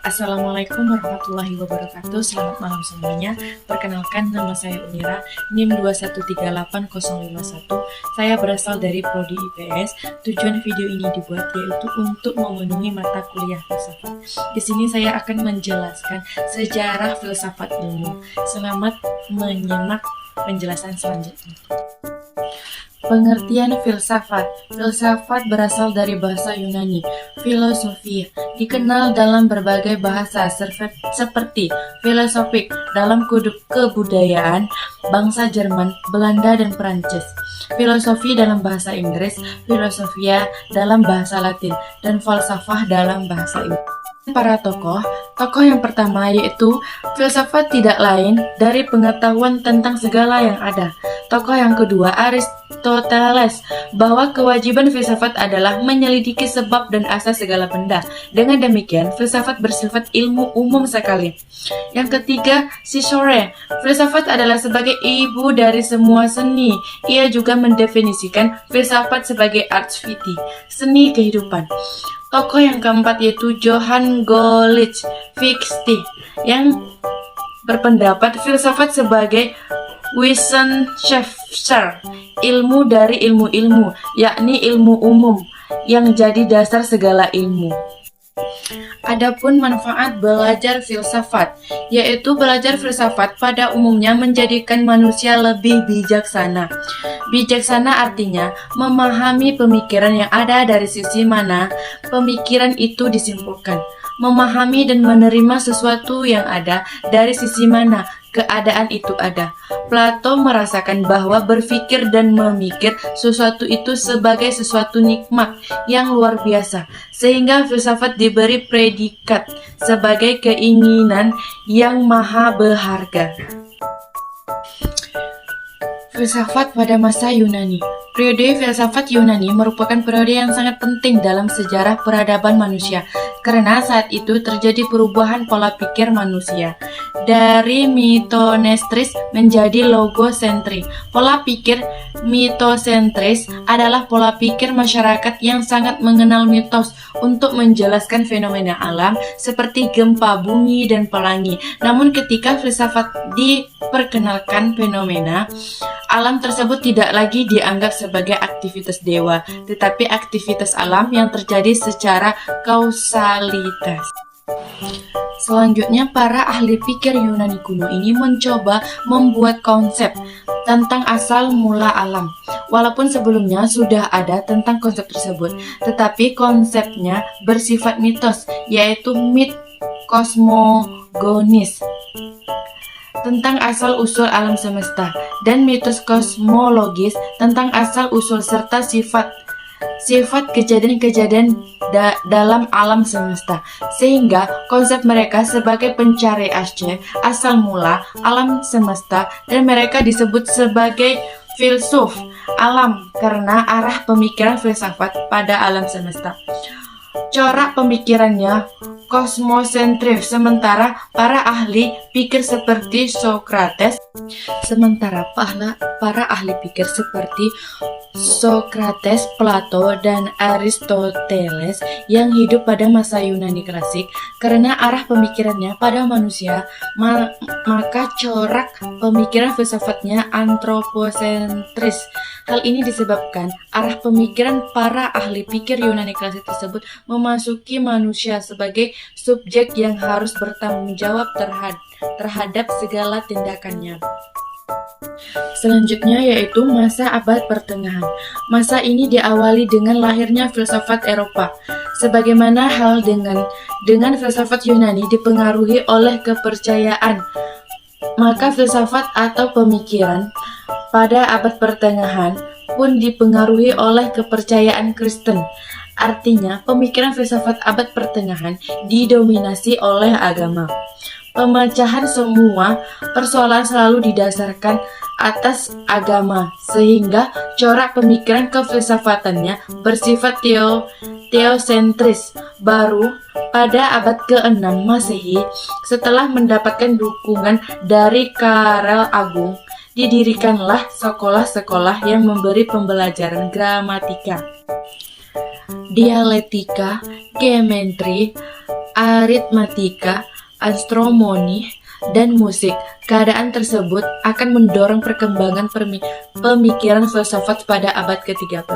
Assalamualaikum warahmatullahi wabarakatuh. Selamat malam semuanya. Perkenalkan, nama saya Unira, NIM 2138051. Saya berasal dari Prodi IPS. Tujuan video ini dibuat yaitu untuk memenuhi mata kuliah filsafat. Di sini saya akan menjelaskan sejarah filsafat ilmu. Selamat menyimak penjelasan selanjutnya. Pengertian filsafat. Filsafat berasal dari bahasa Yunani, filosofia, dikenal dalam berbagai bahasa seperti filosofik dalam kebudayaan bangsa Jerman, Belanda, dan Perancis, filosofi dalam bahasa Inggris, filosofia dalam bahasa Latin, dan falsafah dalam bahasa Inggris. Para tokoh yang pertama yaitu filsafat tidak lain dari pengetahuan tentang segala yang ada. Tokoh yang kedua Aristoteles, bahwa kewajiban filsafat adalah menyelidiki sebab dan asal segala benda. Dengan demikian, filsafat bersifat ilmu umum sekali. Yang ketiga, Cicero, filsafat adalah sebagai ibu dari semua seni. Ia juga mendefinisikan filsafat sebagai ars vitae, seni kehidupan. Tokoh yang keempat yaitu Johann Gottlieb Fichte, yang berpendapat filsafat sebagai Wissenschaft, ilmu dari ilmu-ilmu, yakni ilmu umum yang jadi dasar segala ilmu. Adapun manfaat belajar filsafat, yaitu belajar filsafat pada umumnya menjadikan manusia lebih bijaksana. Bijaksana artinya memahami pemikiran yang ada dari sisi mana pemikiran itu disimpulkan. Memahami dan menerima sesuatu yang ada dari sisi mana keadaan itu ada. Plato merasakan bahwa berpikir dan memikir sesuatu itu sebagai sesuatu nikmat yang luar biasa, sehingga filsafat diberi predikat sebagai keinginan yang maha berharga. Filsafat pada masa Yunani. Periode filsafat Yunani merupakan periode yang sangat penting dalam sejarah peradaban manusia, karena saat itu terjadi perubahan pola pikir manusia dari mitosentris menjadi logosentris. Pola pikir mitosentris adalah pola pikir masyarakat yang sangat mengenal mitos untuk menjelaskan fenomena alam seperti gempa bumi dan pelangi. Namun ketika filsafat diperkenalkan, fenomena alam tersebut tidak lagi dianggap sebagai aktivitas dewa, tetapi aktivitas alam yang terjadi secara kausalitas. Selanjutnya, para ahli pikir Yunani kuno ini mencoba membuat konsep tentang asal mula alam. Walaupun sebelumnya sudah ada tentang konsep tersebut, tetapi konsepnya bersifat mitos, yaitu mit kosmogonis tentang asal-usul alam semesta, dan mitos kosmologis tentang asal-usul serta sifat kejadian-kejadian dalam alam semesta, sehingga konsep mereka sebagai pencari asal mula alam semesta, dan mereka disebut sebagai filsuf alam karena arah pemikiran filsafat pada alam semesta. Corak pemikirannya kosmosentris, sementara para ahli pikir seperti Sokrates, Plato, dan Aristoteles yang hidup pada masa Yunani klasik, karena arah pemikirannya pada manusia, maka corak pemikiran filsafatnya antroposentris. Hal ini disebabkan arah pemikiran para ahli pikir Yunani klasik tersebut memasuki manusia sebagai subjek yang harus bertanggung jawab terhadap segala tindakannya. Selanjutnya yaitu masa abad pertengahan. Masa ini diawali dengan lahirnya filsafat Eropa. Sebagaimana hal dengan filsafat Yunani dipengaruhi oleh kepercayaan, maka filsafat atau pemikiran pada abad pertengahan pun dipengaruhi oleh kepercayaan Kristen. Artinya, pemikiran filsafat abad pertengahan didominasi oleh agama. Pemecahan semua persoalan selalu didasarkan atas agama, sehingga corak pemikiran kefilsafatannya bersifat teosentris. Baru pada abad ke-6 Masehi, setelah mendapatkan dukungan dari Karel Agung, didirikanlah sekolah-sekolah yang memberi pembelajaran gramatika, dialektika, geometri, aritmatika, astronomi, dan musik. Keadaan tersebut akan mendorong perkembangan pemikiran filsafat pada abad ke-13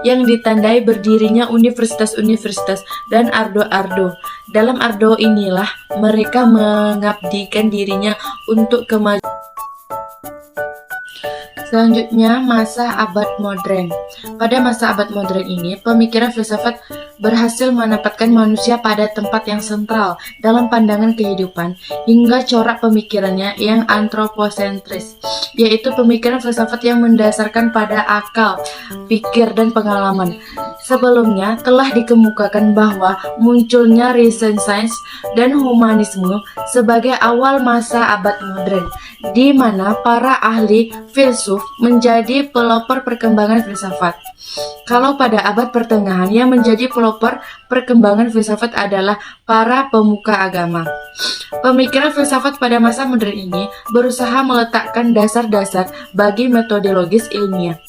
yang ditandai berdirinya universitas-universitas dan ardo-ardo. Dalam ardo inilah mereka mengabdikan dirinya untuk kemajuan. Selanjutnya, masa abad modern. Pada masa abad modern ini, pemikiran filsafat berhasil menempatkan manusia pada tempat yang sentral dalam pandangan kehidupan, hingga corak pemikirannya yang antroposentris, yaitu pemikiran filsafat yang mendasarkan pada akal, pikir, dan pengalaman. Sebelumnya telah dikemukakan bahwa munculnya Renaissance dan humanisme sebagai awal masa abad modern, di mana para ahli filsuf menjadi pelopor perkembangan filsafat. Kalau pada abad pertengahan yang menjadi pelopor perkembangan filsafat adalah para pemuka agama. Pemikiran filsafat pada masa modern ini berusaha meletakkan dasar-dasar bagi metodologis ilmiah.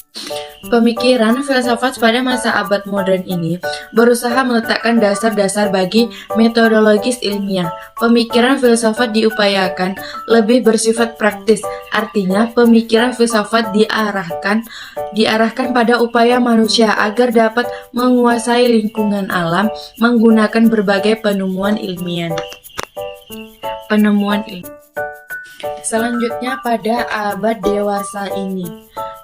Pemikiran filsafat pada masa abad modern ini berusaha meletakkan dasar-dasar bagi metodologis ilmiah. Pemikiran filsafat diupayakan lebih bersifat praktis, artinya pemikiran filsafat diarahkan pada upaya manusia agar dapat menguasai lingkungan alam menggunakan berbagai penemuan ilmiah. Selanjutnya pada abad dewasa ini.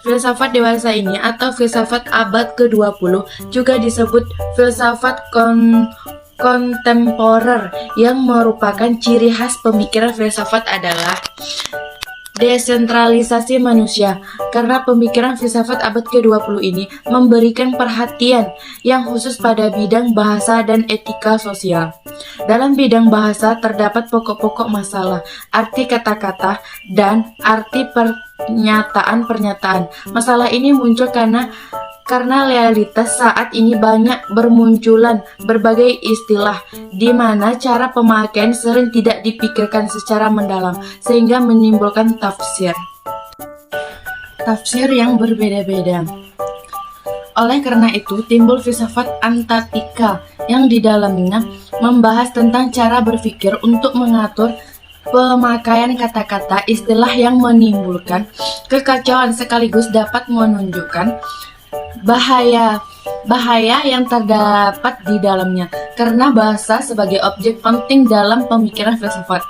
Filsafat dewasa ini atau filsafat abad ke-20 juga disebut filsafat kontemporer, yang merupakan ciri khas pemikiran filsafat adalah desentralisasi manusia, karena pemikiran filsafat abad ke-20 ini memberikan perhatian yang khusus pada bidang bahasa dan etika sosial. Dalam bidang bahasa terdapat pokok-pokok masalah, arti kata-kata, dan arti pernyataan-pernyataan. Masalah ini muncul karena realitas saat ini banyak bermunculan berbagai istilah, di mana cara pemakaian sering tidak dipikirkan secara mendalam, sehingga menimbulkan tafsir yang berbeda-beda. Oleh karena itu, timbul filsafat antatika yang di dalamnya membahas tentang cara berpikir untuk mengatur pemakaian kata-kata, istilah yang menimbulkan kekacauan sekaligus dapat menunjukkan bahaya yang terdapat di dalamnya, karena bahasa sebagai objek penting dalam pemikiran filsafat.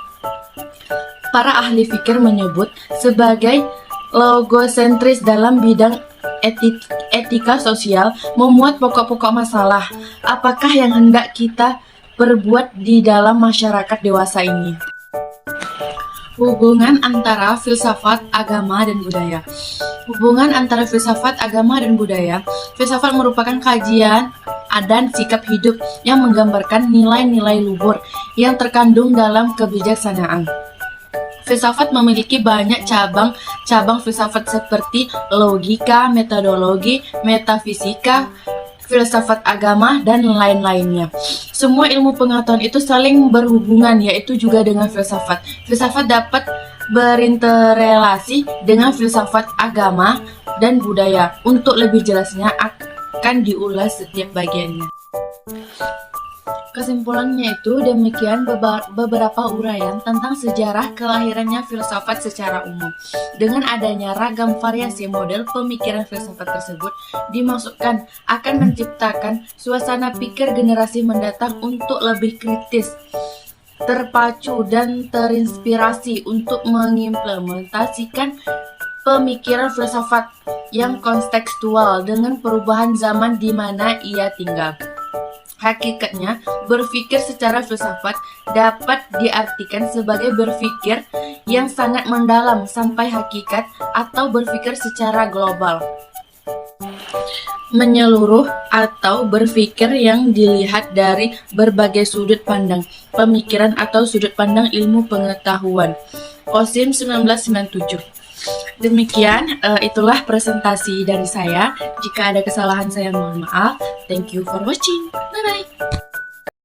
Para ahli fikir menyebut sebagai logosentris dalam bidang etika sosial, memuat pokok-pokok masalah apakah yang hendak kita perbuat di dalam masyarakat dewasa ini. Hubungan antara filsafat, agama, dan budaya. Hubungan antara filsafat, agama, dan budaya. Filsafat merupakan kajian dan sikap hidup yang menggambarkan nilai-nilai luhur yang terkandung dalam kebijaksanaan. Filsafat memiliki banyak cabang filsafat seperti logika, metodologi, metafisika, filsafat agama, dan lain-lainnya. Semua ilmu pengetahuan itu saling berhubungan, yaitu juga dengan filsafat. Filsafat dapat berinterelasi dengan filsafat agama dan budaya. Untuk lebih jelasnya akan diulas setiap bagiannya. Kesimpulannya itu demikian beberapa uraian tentang sejarah kelahirannya filsafat secara umum. Dengan adanya ragam variasi model pemikiran filsafat tersebut dimaksudkan akan menciptakan suasana pikir generasi mendatang untuk lebih kritis, terpacu, dan terinspirasi untuk mengimplementasikan pemikiran filsafat yang kontekstual dengan perubahan zaman di mana ia tinggal. Hakikatnya, berpikir secara filsafat dapat diartikan sebagai berpikir yang sangat mendalam sampai hakikat, atau berpikir secara global, menyeluruh, atau berpikir yang dilihat dari berbagai sudut pandang pemikiran atau sudut pandang ilmu pengetahuan. Osim 1997. Demikian, itulah presentasi dari saya. Jika ada kesalahan saya mohon maaf. Thank you for watching. Bye-bye.